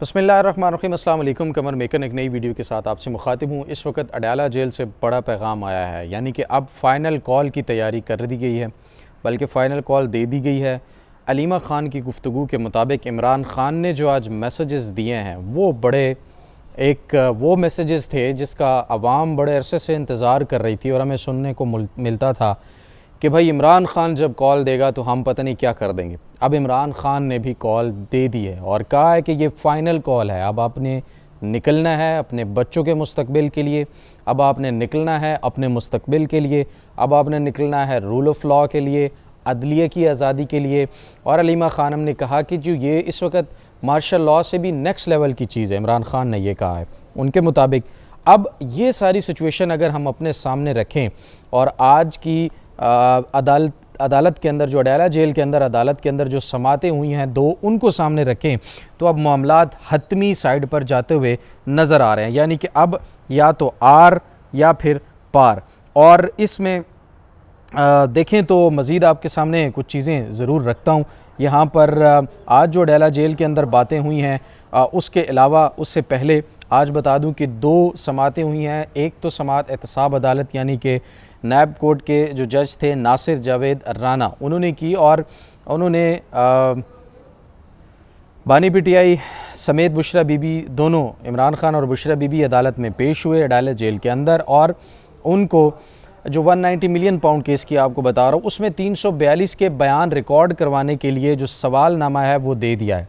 बिस्मिल्लाहिर्रहमानिर्रहीम। अस्सलाम वालेकुम। कमर मेकन एक नई वीडियो के साथ आपसे मुखातिब हूँ। इस वक्त अडयाला जेल से बड़ा पैगाम आया है, यानी कि अब फ़ाइनल कॉल की तैयारी कर दी गई है, बल्कि फ़ाइनल कॉल दे दी गई है। अलीमा ख़ान की गुफ्तगू के मुताबिक इमरान ख़ान ने जो आज मैसेजेस दिए हैं वो बड़े वो मैसेजेस थे जिसका आवाम बड़े अरसे से इंतज़ार कर रही थी और हमें सुनने को मिलता था कि भाई इमरान ख़ान जब कॉल देगा तो हम पता नहीं क्या कर देंगे। अब इमरान ख़ान ने भी कॉल दे दी है और कहा है कि ये फ़ाइनल कॉल है, अब आपने निकलना है अपने बच्चों के मुस्तकबिल के लिए, अब आपने निकलना है अपने मुस्तकबिल के लिए, अब आपने निकलना है रूल ऑफ़ लॉ के लिए, अदलिया की आज़ादी के लिए। और अलीमा ख़ानम ने कहा कि जो ये इस वक्त मार्शल लॉ से भी नेक्स्ट लेवल की चीज़ है, इमरान ख़ान ने ये कहा है उनके मुताबिक। अब ये सारी सिचुएशन अगर हम अपने सामने रखें और आज की अदालत के अंदर, जो अडयाला जेल के अंदर अदालत के अंदर जो समातें हुई हैं दो, उनको सामने रखें तो अब मामलात हतमी साइड पर जाते हुए नज़र आ रहे हैं, यानी कि अब या तो आर या फिर पार। और इसमें देखें तो मज़ीद आपके सामने कुछ चीज़ें ज़रूर रखता हूँ यहाँ पर। आज जो अडयाला जेल के अंदर बातें हुई हैं, उसके अलावा उससे पहले आज बता दूँ कि दो समातें हुई हैं। एक तो समात एहतसाब अदालत यानी कि नैब कोर्ट के जो जज थे नासिर जावेद राना, उन्होंने की और उन्होंने बानी पीटीआई समेत बुशरा बीबी, दोनों इमरान ख़ान और बुशरा बीबी अदालत में पेश हुए अडयाला जेल के अंदर। और उनको जो 190 मिलियन पाउंड केस की आपको बता रहा हूँ, उसमें 342 के बयान रिकॉर्ड करवाने के लिए जो सवालनामा है वो दे दिया है।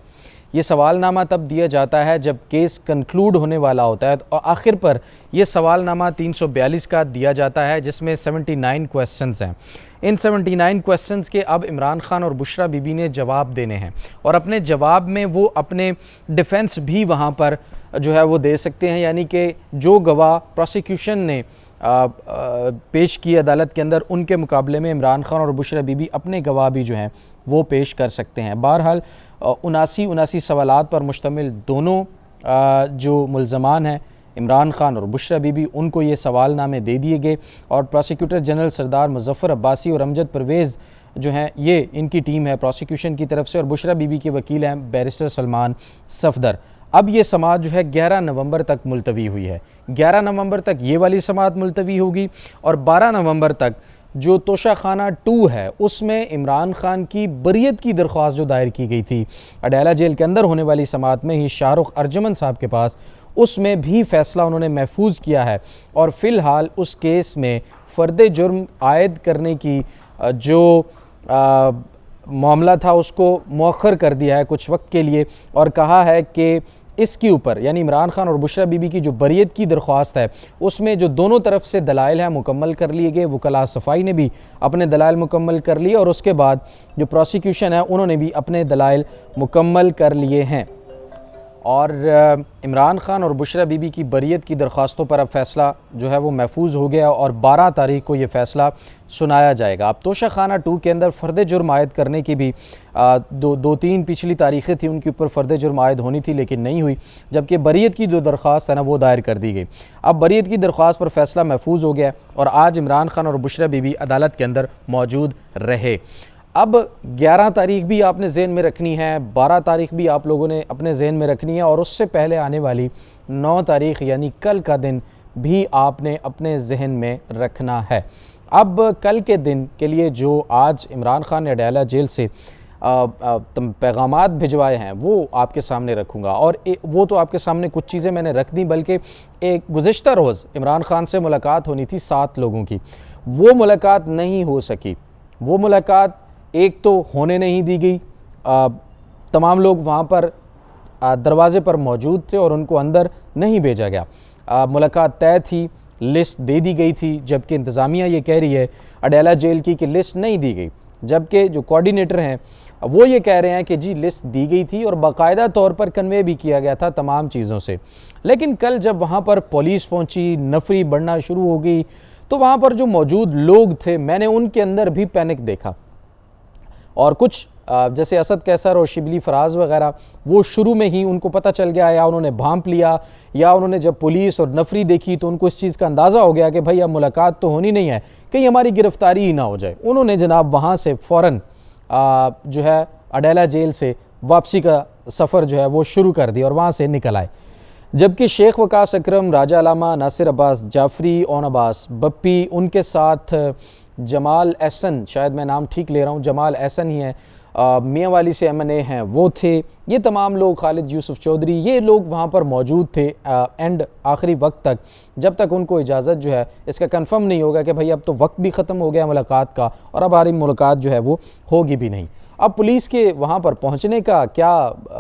ये सवालनामा तब दिया जाता है जब केस कंक्लूड होने वाला होता है, और आखिर पर यह सवालनामा 342 का दिया जाता है जिसमें 79 क्वेश्चंस हैं। इन 79 क्वेश्चंस के अब इमरान ख़ान और बुशरा बीबी ने जवाब देने हैं और अपने जवाब में वो अपने डिफेंस भी वहाँ पर जो है वो दे सकते हैं, यानी कि जो गवाह प्रोसिक्यूशन ने पेश की अदालत के अंदर उनके मुकाबले में इमरान ख़ान और बुशरा बीबी अपने गवाह भी जो हैं वो पेश कर सकते हैं। बहरहाल 79 सवालात पर मुश्तमिल दोनों जो मुल्ज़मान हैं इमरान ख़ान और बुशरा बीबी, उनको ये सवालनामे दे दिए गए और प्रोसिक्यूटर जनरल सरदार मुज़फ़्फ़र अब्बासी और अमजद परवेज़ जो हैं ये इनकी टीम है प्रोसिक्यूशन की तरफ से, और बुशरा बीबी के वकील हैं बैरिस्टर सलमान सफदर। अब ये समाअत जो है 11 नवंबर तक मुलतवी हुई है। 11 नवंबर तक ये वाली समाअत मुलतवी होगी और 12 नवंबर तक जो तोशाखाना 2 है उसमें इमरान ख़ान की बरियत की दरख्वास्त जो दायर की गई थी अडयाला जेल के अंदर होने वाली समाअत में ही शाहरुख अर्जुमन साहब के पास, उसमें भी फ़ैसला उन्होंने महफूज किया है। और फ़िलहाल उस केस में फ़र्द जुर्म आयद करने की जो मामला था उसको मौखर कर दिया है कुछ वक्त के लिए, और कहा है कि इसके ऊपर यानी इमरान ख़ान और बुशरा बीबी की जो बरियत की दरख्वास्त है उसमें जो दोनों तरफ से दलाइल हैं मुकम्मल कर लिए गए। वकला सफ़ाई ने भी अपने दलाइल मुकम्मल कर लिए और उसके बाद जो प्रोसिक्यूशन है उन्होंने भी अपने दलाइल मुकम्मल कर लिए हैं। और इमरान ख़ान और बुशरा बीबी की बरियत की दरख्वास्तों पर अब फ़ैसला जो है वो महफूज हो गया और 12 तारीख को ये फ़ैसला सुनाया जाएगा। अब तोशाखाना 2 के अंदर फ़र्द जुर्म आयद करने की भी दो तीन पिछली तारीखें थी, उनके ऊपर फ़र्द जुर्म आयद होनी थी लेकिन नहीं हुई, जबकि बरियत की जो दरख्वास्त है ना वो दायर कर दी गई। अब बरियत की दरख्वास्त पर फ़ैसला महफूज हो गया और आज इमरान ख़ान और बुशरा बीबी अदालत के अंदर मौजूद रहे। अब 11 तारीख भी आपने जहन में रखनी है, 12 तारीख भी आप लोगों ने अपने जहन में रखनी है और उससे पहले आने वाली 9 तारीख यानी कल का दिन भी आपने अपने जहन में रखना है। अब कल के दिन के लिए जो आज इमरान ख़ान ने अडयाला जेल से पैगामात भिजवाए हैं वो आपके सामने रखूँगा। और वो तो आपके सामने कुछ चीज़ें मैंने रख दी, बल्कि एक गुज़िश्ता रोज़ इमरान ख़ान से मुलाकात होनी थी 7 लोगों की, वो मुलाकात नहीं हो सकी। वो मुलाकात एक तो होने नहीं दी गई, तमाम लोग वहाँ पर दरवाज़े पर मौजूद थे और उनको अंदर नहीं भेजा गया। मुलाकात तय थी, लिस्ट दे दी गई थी, जबकि इंतज़ामिया ये कह रही है अडयाला जेल की कि लिस्ट नहीं दी गई, जबकि जो कोऑर्डिनेटर हैं वो ये कह रहे हैं कि जी लिस्ट दी गई थी और बाकायदा तौर पर कन्वे भी किया गया था तमाम चीज़ों से। लेकिन कल जब वहाँ पर पुलिस पहुँची, नफरी बढ़ना शुरू हो गई, तो वहाँ पर जो मौजूद लोग थे मैंने उनके अंदर भी पैनिक देखा और कुछ जैसे असद कैसर और शिबली फराज वगैरह वो शुरू में ही उनको पता चल गया या उन्होंने भांप लिया या उन्होंने जब पुलिस और नफरी देखी तो उनको इस चीज़ का अंदाज़ा हो गया कि भाई अब मुलाकात तो होनी नहीं है, कहीं हमारी गिरफ्तारी ही ना हो जाए। उन्होंने जनाब वहाँ से फ़ौरन जो है अडयाला जेल से वापसी का सफ़र जो है वो शुरू कर दिया और वहाँ से निकल आए। जबकि शेख वकास अकरम, राजा अलामा नासिर अब्बास जाफरी, ओन अब्बास बप्पी, उनके साथ जमाल एहसन, शायद मैं नाम ठीक ले रहा हूँ, जमाल एहसन ही हैं, मियाँ वाली से MNA हैं, वो थे। ये तमाम लोग, खालिद यूसुफ चौधरी, ये लोग वहाँ पर मौजूद थे एंड आखिरी वक्त तक, जब तक उनको इजाज़त जो है, इसका कंफर्म नहीं होगा कि भाई अब तो वक्त भी ख़त्म हो गया मुलाकात का और अब हमारी मुलाकात जो है वो होगी भी नहीं। अब पुलिस के वहाँ पर पहुँचने का क्या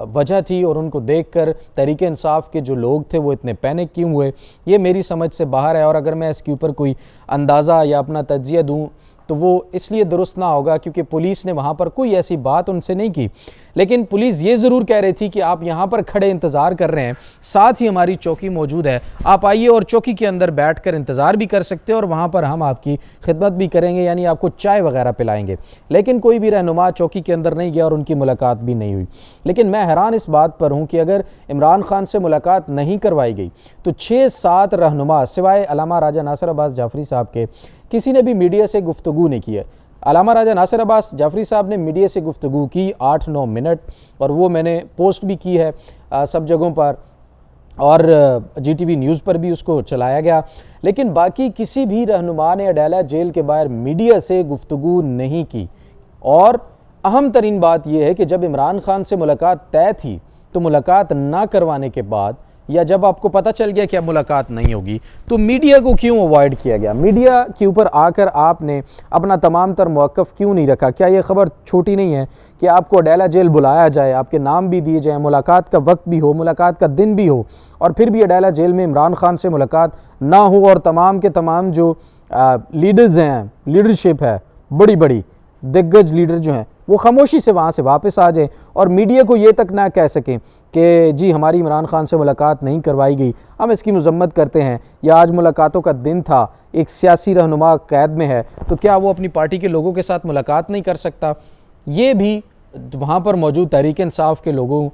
वजह थी और उनको देखकर तहरीक इंसाफ के जो लोग थे वो इतने पैनिक क्यों हुए, ये मेरी समझ से बाहर है। और अगर मैं इसके ऊपर कोई अंदाज़ा या अपना तज्जिया दूँ तो वो इसलिए दुरुस्त ना होगा क्योंकि पुलिस ने वहाँ पर कोई ऐसी बात उनसे नहीं की। लेकिन पुलिस ये ज़रूर कह रही थी कि आप यहाँ पर खड़े इंतज़ार कर रहे हैं, साथ ही हमारी चौकी मौजूद है, आप आइए और चौकी के अंदर बैठ कर इंतज़ार भी कर सकते हैं और वहाँ पर हम आपकी खिदमत भी करेंगे, यानी आपको चाय वगैरह पिलाएंगे। लेकिन कोई भी रहनुमा चौकी के अंदर नहीं गया और उनकी मुलाकात भी नहीं हुई। लेकिन मैं हैरान इस बात पर हूँ कि अगर इमरान खान से मुलाकात नहीं करवाई गई तो 6-7 रहनुमा सिवाय अलामा राजा नासिर अब्बास जाफरी साहब के किसी ने भी मीडिया से गुफ्तगू नहीं की है। अलामा राजा नासिर अब्बास जाफरी साहब ने मीडिया से गुफ्तगू की 8-9 मिनट और वो मैंने पोस्ट भी की है सब जगहों पर और GTV न्यूज़ पर भी उसको चलाया गया। लेकिन बाकी किसी भी रहनुमा ने अडाला जेल के बाहर मीडिया से गुफ्तगू नहीं की। और अहम तरीन बात यह है कि जब इमरान खान से मुलाकात तय थी तो मुलाकात ना करवाने के बाद या जब आपको पता चल गया कि अब मुलाकात नहीं होगी तो मीडिया को क्यों अवॉइड किया गया? मीडिया के ऊपर आकर आपने अपना तमाम तर मौक़िफ़ क्यों नहीं रखा? क्या ये ख़बर छोटी नहीं है कि आपको अडाला जेल बुलाया जाए, आपके नाम भी दिए जाए, मुलाकात का वक्त भी हो, मुलाकात का दिन भी हो, और फिर भी अडाला जेल में इमरान खान से मुलाकात ना हो और तमाम के तमाम जो लीडर्स हैं, लीडरशिप है, बड़ी बड़ी दिग्गज लीडर जो हैं, वो खामोशी से वहाँ से वापस आ जाए और मीडिया को ये तक ना कह सकें कि जी हमारी इमरान खान से मुलाकात नहीं करवाई गई, हम इसकी मजम्मत करते हैं, या आज मुलाकातों का दिन था, एक सियासी रहनुमा कैद में है तो क्या वो अपनी पार्टी के लोगों के साथ मुलाकात नहीं कर सकता? ये भी वहाँ पर मौजूद तहरीक इंसाफ के लोगों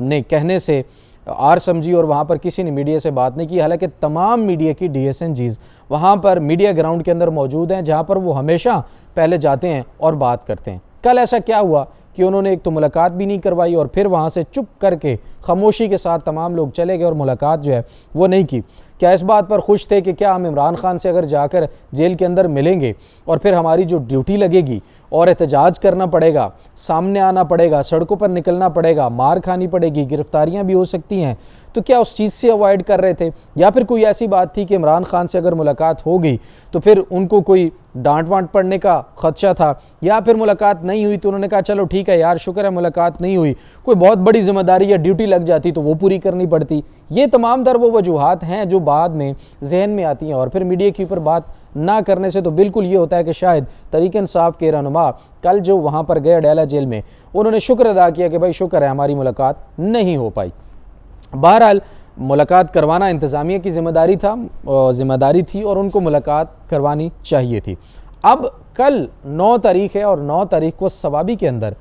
ने कहने से आर समझी और वहाँ पर किसी ने मीडिया से बात नहीं की। हालांकि तमाम मीडिया की DSNGs वहाँ पर मीडिया ग्राउंड के अंदर मौजूद हैं, जहाँ पर वो हमेशा पहले जाते हैं और बात करते हैं। कल ऐसा क्या हुआ कि उन्होंने एक तो मुलाकात भी नहीं करवाई और फिर वहाँ से चुप करके खामोशी के साथ तमाम लोग चले गए और मुलाकात जो है वो नहीं की? क्या इस बात पर खुश थे कि क्या हम इमरान खान से अगर जाकर जेल के अंदर मिलेंगे और फिर हमारी जो ड्यूटी लगेगी और एहतजाज करना पड़ेगा, सामने आना पड़ेगा, सड़कों पर निकलना पड़ेगा, मार खानी पड़ेगी, गिरफ्तारियां भी हो सकती हैं, तो क्या उस चीज़ से अवॉइड कर रहे थे? या फिर कोई ऐसी बात थी कि इमरान खान से अगर मुलाकात हो गई तो फिर उनको कोई डांट वांट पड़ने का खदशा था? या फिर मुलाकात नहीं हुई तो उन्होंने कहा चलो ठीक है यार, शुक्र है मुलाकात नहीं हुई, कोई बहुत बड़ी जिम्मेदारी या ड्यूटी लग जाती तो वो पूरी करनी पड़ती? ये तमाम दर वो वजूहात हैं जो बाद में जहन में आती हैं और फिर मीडिया के ऊपर बात ना करने से तो बिल्कुल ये होता है कि शायद तहरीक इंसाफ के रहनुमा कल जो वहाँ पर गए अडाला जेल में, उन्होंने शुक्र अदा किया कि भाई शुक्र है हमारी मुलाकात नहीं हो पाई। बहरहाल मुलाकात करवाना इंतज़ामिया की ज़िम्मेदारी थी और उनको मुलाकात करवानी चाहिए थी। अब कल 9 तारीख़ है और 9 तारीख़ को सवाबी के अंदर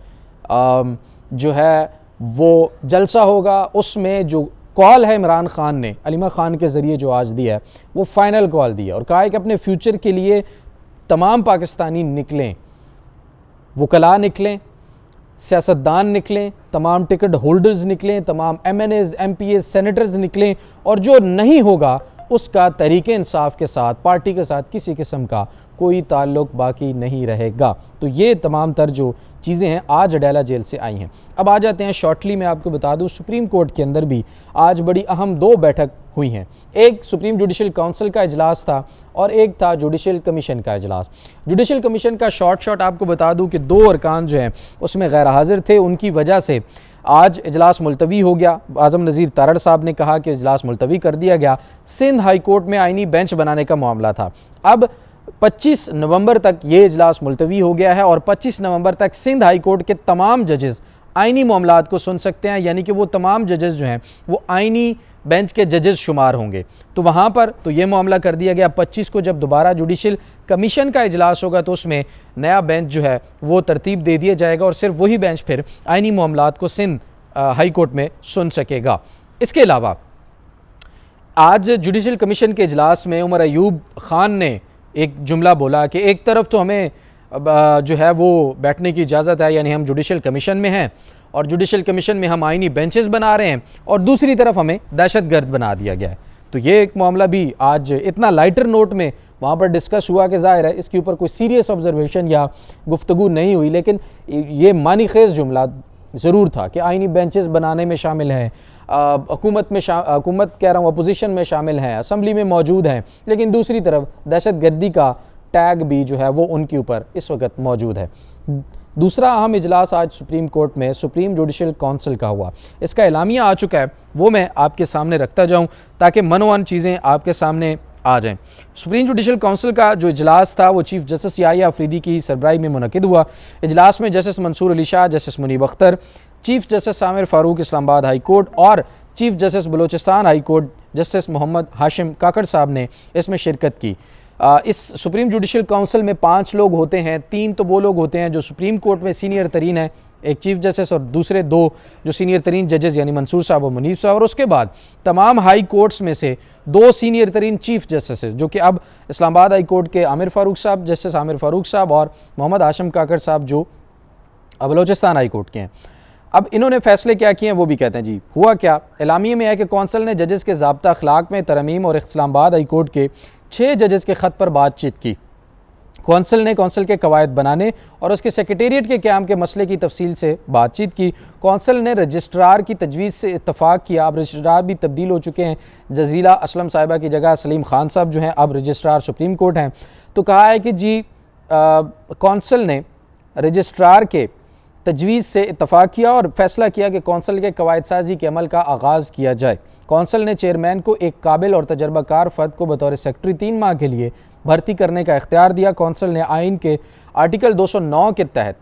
जो है वो जलसा होगा। उसमें जो कॉल है इमरान खान ने अलीमा खान के ज़रिए जो आज दिया है वो फ़ाइनल कॉल दिया और कहा है कि अपने फ्यूचर के लिए तमाम पाकिस्तानी निकलें, वकला निकलें, सियासतदान निकलें, तमाम टिकट होल्डर्स निकलें, तमाम MNAs, MPAs, सेनेटर्स निकलें और जो नहीं होगा उसका तहरीक इंसाफ के साथ, पार्टी के साथ किसी किस्म का कोई ताल्लुक़ बाकी नहीं रहेगा। तो ये तमाम तर जो चीज़ें हैं आज अडाला जेल से आई हैं। अब आ जाते हैं शॉर्टली मैं आपको बता दूं, सुप्रीम कोर्ट के अंदर भी आज बड़ी अहम 2 बैठक हुई हैं। एक सुप्रीम जुडिशल काउंसिल का इजलास था और एक था जुडिशल कमीशन का इजलास। जुडिशल कमीशन का शॉर्ट आपको बता दूं कि 2 अरकान जो हैं उसमें गैर हाजिर थे, उनकी वजह से आज इजलास मुलतवी हो गया। आज़म नज़ीर तारड़ साहब ने कहा कि इजलास मुलतवी कर दिया गया। सिंध हाई कोर्ट में आइनी बेंच बनाने का मामला था। अब 25 नवंबर तक ये इजलास मुलतवी हो गया है और 25 नवंबर तक सिंध हाई कोर्ट के तमाम जजेस आइनी मामलात को सुन सकते हैं, यानी कि वो तमाम जजेस जो हैं वो आइनी बेंच के जजेस शुमार होंगे। तो वहाँ पर तो ये मामला कर दिया गया। 25 को जब दोबारा जुडिशल कमीशन का इजलास होगा तो उसमें नया बेंच जो है वो तरतीब दे दिया जाएगा और सिर्फ वही बेंच फिर आइनी मामलात को सिंध हाई कोर्ट में सुन सकेगा। इसके अलावा आज जुडिशल कमीशन के इजलास में उमर अयूब खान ने एक जुमला बोला कि एक तरफ तो हमें जो है वो बैठने की इजाज़त है, यानी हम जुडिशल कमीशन में हैं, और जुडिशल कमीशन में हम आइनी बेंचेस बना रहे हैं और दूसरी तरफ हमें दहशतगर्द बना दिया गया है। तो ये एक मामला भी आज इतना लाइटर नोट में वहाँ पर डिस्कस हुआ कि जाहिर है इसके ऊपर कोई सीरियस ऑब्जर्वेशन या गुफ्तगू नहीं हुई, लेकिन ये मानी खेज जुमला ज़रूर था कि आइनी बेंचेस बनाने में शामिल हैं, हुकूमत कह रहा हूँ अपोजिशन में शामिल हैं, असम्बली में मौजूद हैं, लेकिन दूसरी तरफ दहशतगर्दी का टैग भी जो है वो उनके ऊपर इस वक्त मौजूद है। दूसरा अहम इजलास आज सुप्रीम कोर्ट में सुप्रीम जुडिशल काउंसिल का हुआ। इसका एलामिया आ चुका है, वो मैं आपके सामने रखता जाऊँ ताकि मनोवन चीज़ें आपके सामने आ जाएं। सुप्रीम जुडिशल काउंसिल का जो इजलास था वो चीफ जस्टिस याहिया अफरीदी की सरबराही में मुनक़िद हुआ। इजलास में justice Mansoor Ali Shah, justice Munib Akhtar, chief justice Samir Farooq Islamabad high court और chief justice Balochistan high court justice Mohammad Hashim Kakar साहब ने इसमें शिरकत की। इस सुप्रीम जुडिशल काउंसिल में 5 लोग होते हैं, 3 तो वो लोग होते हैं जो सुप्रीम कोर्ट में सीनियर तरीन है, एक चीफ जस्टिस और दूसरे 2 जो सीनियर तरीन जजेस यानी मंसूर साहब और मुनीब साहब, और उसके बाद तमाम हाई कोर्ट्स में से 2 सीनियर तरीन चीफ जस्टिस जो कि अब इस्लामाबाद हाई कोर्ट के आमिर फारूक साहब, जस्टिस आमिर फारूक साहब और मोहम्मद हाशिम काकड़ साहब जो बलोचिस्तान हाई कोर्ट के हैं। अब इन्होंने फैसले क्या किए हैं वो भी कहते हैं जी। हुआ क्या, एलामिया में है कि कौंसल ने जजेस के ज़ाब्ता अखलाक में तरमीम और इस्लामाबाद हाई कोर्ट के 6 जजेस के ख़त पर बातचीत की। कौंसल ने कौंसल के कवायद बनाने और उसके सेक्रेटेरिएट के क़याम के मसले की तफसील से बातचीत की। कौंसल ने रजिस्ट्रार की तजवीज़ से इत्तफाक किया। अब रजिस्ट्रार भी तब्दील हो चुके हैं, जजीला असलम साहिबा की जगह सलीम खान साहब जो हैं अब रजिस्ट्रार सुप्रीम कोर्ट हैं। तो कहा है कि जी कौंसल ने रजिस्ट्रार के तजवीज़ से इत्तफाक किया और फैसला किया कि कौंसल के कवायद साजी के अमल का आगाज़ किया जाए। कौंसल ने चेयरमैन को एक काबिल और तजर्बाकार फ़र्द को बतौर सेक्रेटरी 3 माह के लिए भर्ती करने का इख्तियार दिया। कौंसल ने आइन के आर्टिकल 209 के तहत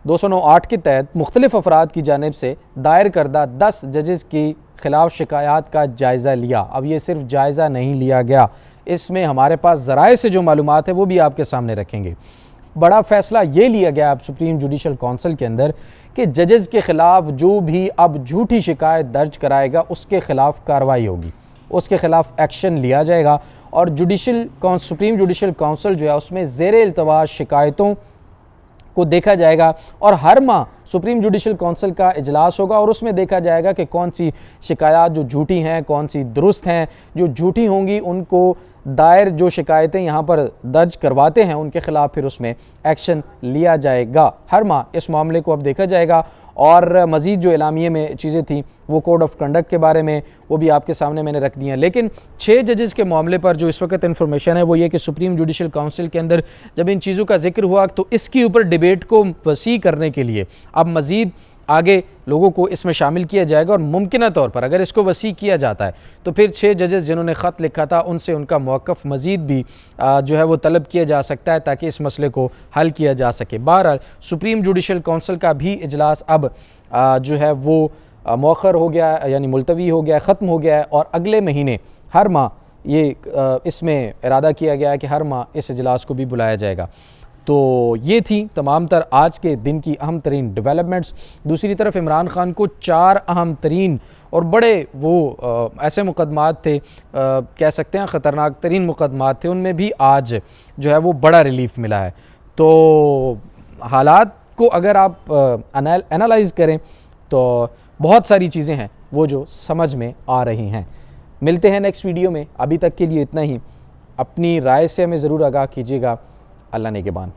209(8) के तहत मुख्तलिफ अफराद की जानिब से दायर करदा 10 जजेस की खिलाफ शिकायत का जायज़ा लिया। अब ये सिर्फ जायज़ा नहीं लिया गया, इसमें हमारे पास ज़राए से जो मालूमात है वो भी आपके सामने रखेंगे। बड़ा फ़ैसला ये लिया गया अब सुप्रीम जुडिशल काउंसिल के अंदर कि जजेस के ख़िलाफ़ जो भी अब झूठी शिकायत दर्ज कराएगा उसके ख़िलाफ़ कार्रवाई होगी, उसके ख़िलाफ़ एक्शन लिया जाएगा और सुप्रीम जुडिशल काउंसिल जो है उसमें ज़ेरे इल्तवा शिकायतों को देखा जाएगा और हर माह सुप्रीम जुडिशल काउंसिल का इजलास होगा और उसमें देखा जाएगा कि कौन सी शिकायत जो झूठी हैं, कौन सी दुरुस्त हैं। जो झूठी होंगी उनको दायर जो शिकायतें यहाँ पर दर्ज करवाते हैं उनके ख़िलाफ़ फिर उसमें एक्शन लिया जाएगा। हर माह इस मामले को अब देखा जाएगा। और मज़ीद जो एलामिये में चीज़ें थी वो कोड ऑफ कंडक्ट के बारे में वो भी आपके सामने मैंने रख दी हैं। लेकिन 6 जजेस के मामले पर जो इस वक्त इन्फॉर्मेशन है वो ये कि सुप्रीम जुडिशल काउंसिल के अंदर जब इन चीज़ों का जिक्र हुआ तो इसके ऊपर डिबेट को वसी करने के लिए अब मज़ीद आगे लोगों को इसमें शामिल किया जाएगा और मुमकिन तौर पर अगर इसको वसी किया जाता है तो फिर 6 जजेस जिन्होंने ख़त लिखा था उनसे उनका मौक़िफ़ मज़ीद भी जो है वो तलब किया जा सकता है ताकि इस मसले को हल किया जा सके। बहरहाल सुप्रीम जुडिशल काउंसिल का भी इजलास अब जो है वो मौखर हो गया यानी मुलतवी हो गया, ख़त्म हो गया है और अगले महीने हर माह ये इसमें इरादा किया गया है कि हर माह इस इजलास को भी बुलाया जाएगा। तो ये थी तमाम तर आज के दिन की अहम तरीन डेवलपमेंट्स। दूसरी तरफ इमरान खान को 4 अहम तरीन और बड़े वो ऐसे मुकदमात थे, कह सकते हैं ख़तरनाक तरीन मुकदमात थे, उनमें भी आज जो है वो बड़ा रिलीफ मिला है। तो हालात को अगर आप एनालाइज़ करें तो बहुत सारी चीज़ें हैं वो जो समझ में आ रही हैं। मिलते हैं नेक्स्ट वीडियो में, अभी तक के लिए इतना ही। अपनी राय से हमें ज़रूर आगाह कीजिएगा। अल्लाह नेगहबान।